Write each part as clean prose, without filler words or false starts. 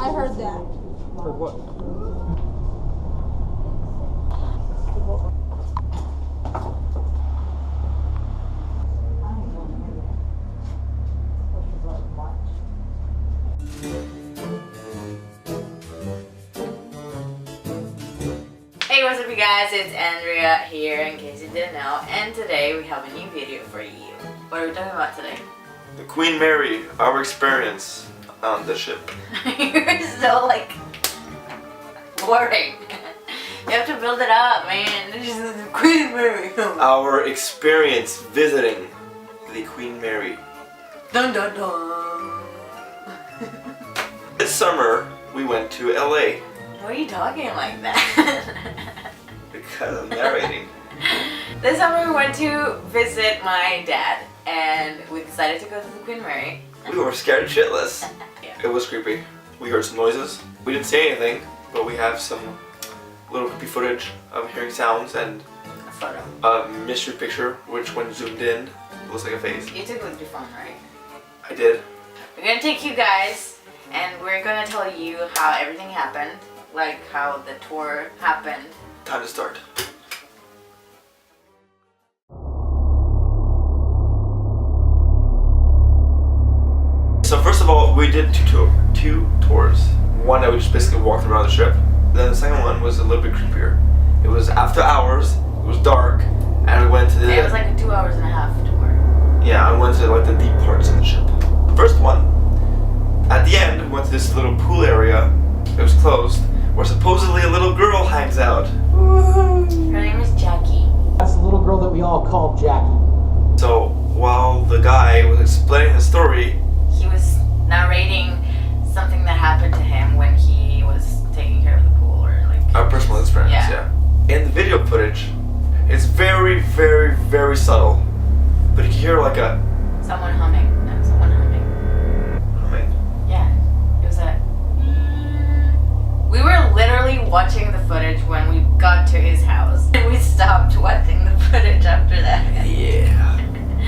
I heard that. For what? Hey, what's up you guys, it's Andrea here in case you didn't know, and today we have a new video for you. What are we talking about today? The Queen Mary, our experience on the ship. You're so like boring. You have to build it up, man. This is the Queen Mary. Our experience visiting the Queen Mary. Dun dun dun. This summer we went to LA. Why are you talking like that? Because I'm narrating. This summer we went to visit my dad, and we decided to go to the Queen Mary. We were scared shitless. Yeah. It was creepy. We heard some noises. We didn't say anything, but we have some little creepy footage of hearing sounds and A photo. a mystery picture, which when zoomed in, looks like a face. You took it with your phone, right? I did. We're gonna take you guys, and we're gonna tell you how everything happened, like how the tour happened. Time to start. So first of all, we did two tours. One that we just basically walked around the ship. Then the second one was a little bit creepier. It was after hours, it was dark, and we went to the... It was like a 2.5 hours tour. Yeah, I went to like the deep parts of the ship. First one, at the end, we went to this little pool area. It was closed, where supposedly a little girl hangs out. Her name is Jackie. That's the little girl that we all called Jackie. So while the guy was explaining the story, He was narrating something that happened to him when he was taking care of the pool, or like... our personal experience, Yeah. In the video footage, it's very, very, very subtle. But you can hear like a Someone humming. No, someone humming. humming. Yeah. It was a... We were literally watching the footage when we got to his house. And we stopped watching the footage after that. Yeah.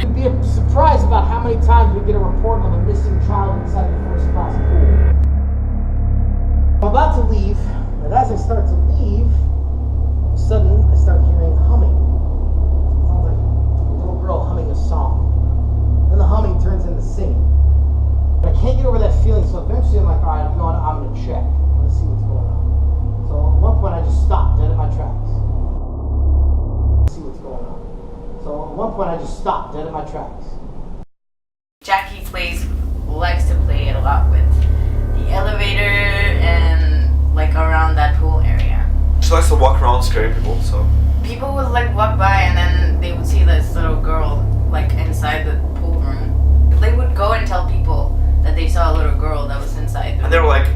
You'd be surprised about how many times we get a report of a missing child inside the first class pool. I'm about to leave, and as I start to leave, all of a sudden I start hearing humming. It sounds like a little girl humming a song. Then the humming turns into singing. But I can't get over that feeling, so eventually I'm like, alright, you know what, I'm gonna check. I'm gonna see what's going on. So at one point I just stopped dead at my tracks. See what's going on. So at one point I just stopped dead at my tracks. Jackie likes to play a lot with the elevator and like around that pool area. She likes to walk around scaring people, so. People would like walk by and then they would see this little girl like inside the pool room. They would go and tell people that they saw a little girl that was inside the And they were like,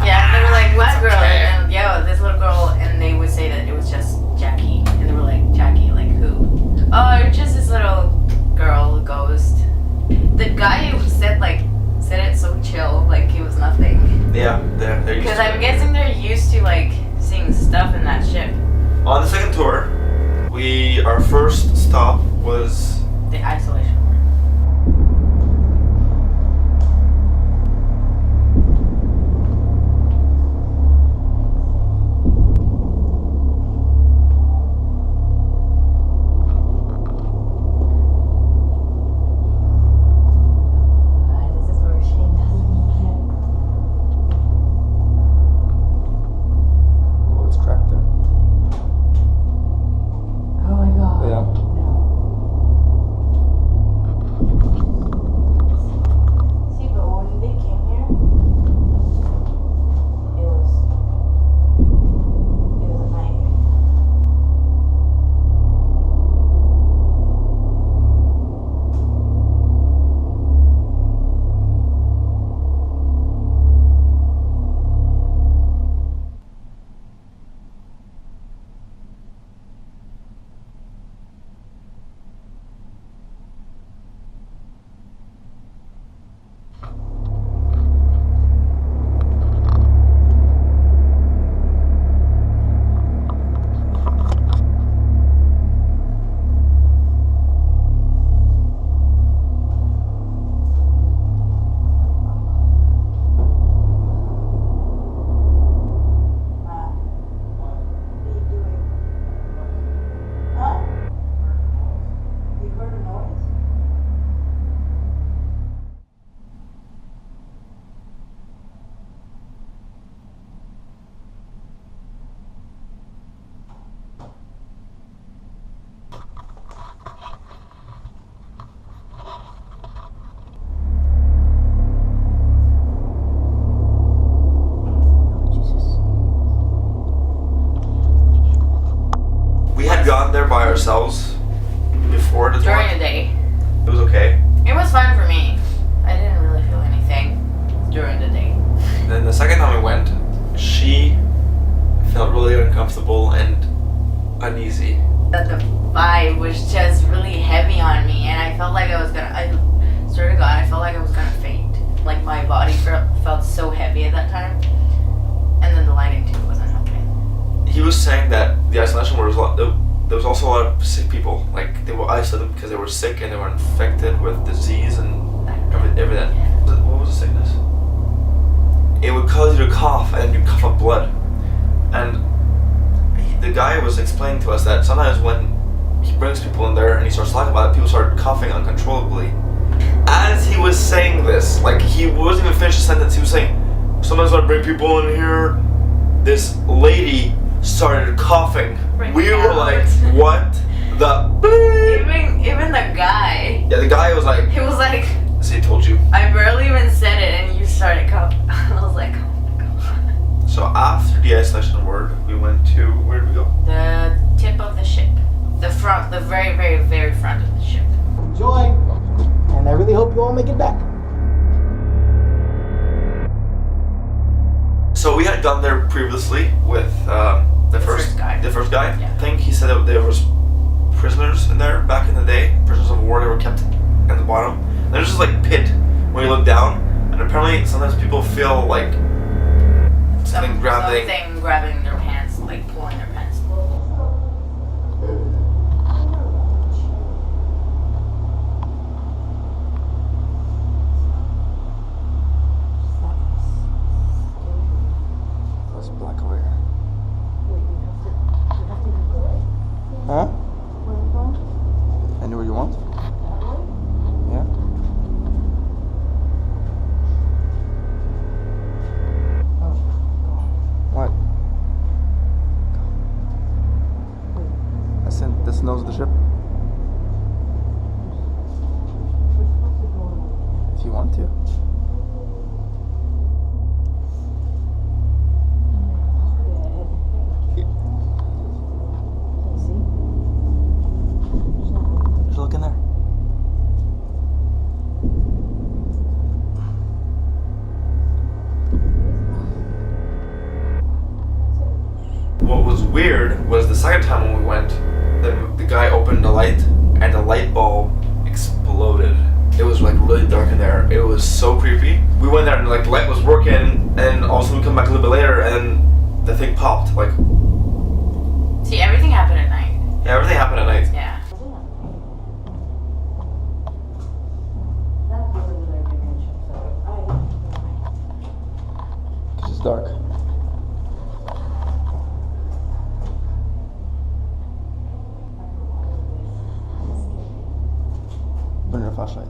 yeah, they were like, what It's girl? okay. And yeah, this little girl, and they would say that it was just Jackie. And they were like, Jackie, like who? Oh, it's just this little girl, ghost. The guy who said it so chill, like it was nothing. yeah, they're used Because to I'm it. guessing they're used to like seeing stuff in that ship. On the second tour, our first stop was The isolation room. oh, it's cracked there. Oh my god. Yeah. No. Then the second time we went, she felt really uncomfortable and uneasy. That the vibe was just really heavy on me, and I felt like I swear to God, I felt like I was gonna faint. Like my body felt so heavy at that time, and then the lighting too wasn't helping. He was saying that the isolation there was also a lot of sick people. Like they were isolated because they were sick and they were infected with disease and everything. What was the sickness? It would cause you to cough and you cough up blood. And the guy was explaining to us that sometimes when he brings people in there and he starts talking about it, people start coughing uncontrollably. As he was saying this, like he wasn't even finished the sentence, he was saying, sometimes when I bring people in here, this lady started coughing. We were like, what the? Even the guy. Yeah, the guy was like. He was like. So he told you. I barely even said it, and you started coughing. I was like, oh my God. So after the isolation ward, we went to, where did we go? The tip of the ship. The front, the very, very, very front of the ship. Enjoy, and I really hope you all make it back. So we had gone there previously with the first guy. The first guy. Yeah. I think he said that there was prisoners in there back in the day, prisoners of war. They were kept at the bottom. And there's just like pit when you look down, and apparently sometimes people feel like something grabbing their pants, like pulling their pants. What's black over here? Huh? Anywhere you want? Yeah. What? That's the nose of the ship. If you want to. Just look in there. What was weird was the second time when we went, the guy opened the light and the light bulb exploded. It was like really dark in there. It was so creepy. We went there and like the light was working, and all of a sudden we come back a little bit later and the thing popped. Like, See, everything happened at night. yeah, everything happened at night. Yeah. It's dark. Burn your flashlight.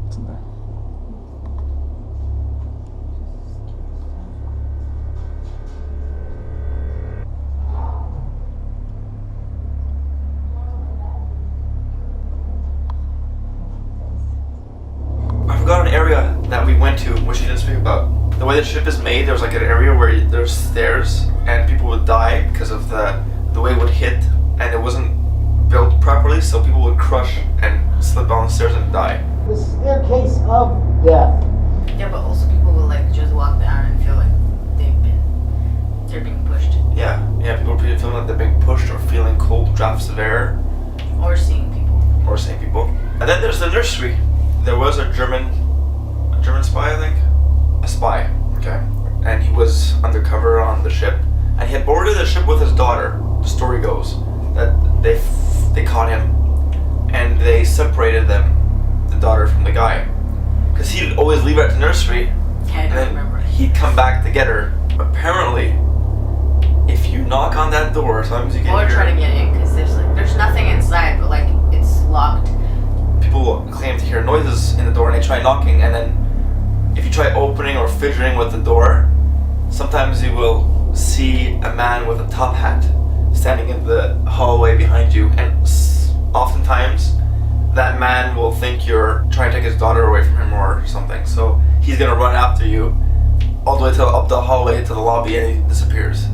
What's in there? I forgot an area that we went to, which you didn't speak about. The way the ship is made, there's like an area where there's stairs, and people would die because of the way it would hit, and it wasn't built properly, so people would crush and slip down the stairs and die. The staircase of death. Yeah, but also people will like just walk down and feel like they're being pushed. Yeah, people are feeling like they're being pushed or feeling cold drafts of air. Or seeing people. Or seeing people. And then there's the nursery. There was a German spy, I think? A spy, okay. And he was undercover on the ship. And he had boarded the ship with his daughter. The story goes that they caught him and they separated them, the daughter from the guy. Because he'd always leave her at the nursery. Yeah, I And don't then remember. he'd come back to get her. Apparently, if you knock on that door, sometimes you can Or hear try to get in, because there's nothing try knocking, and then if you try opening or fidgeting with the door, sometimes you will see a man with a top hat standing in the hallway behind you, and oftentimes that man will think you're trying to take his daughter away from him or something. So he's gonna run after you all the way up the hallway to the lobby, and he disappears.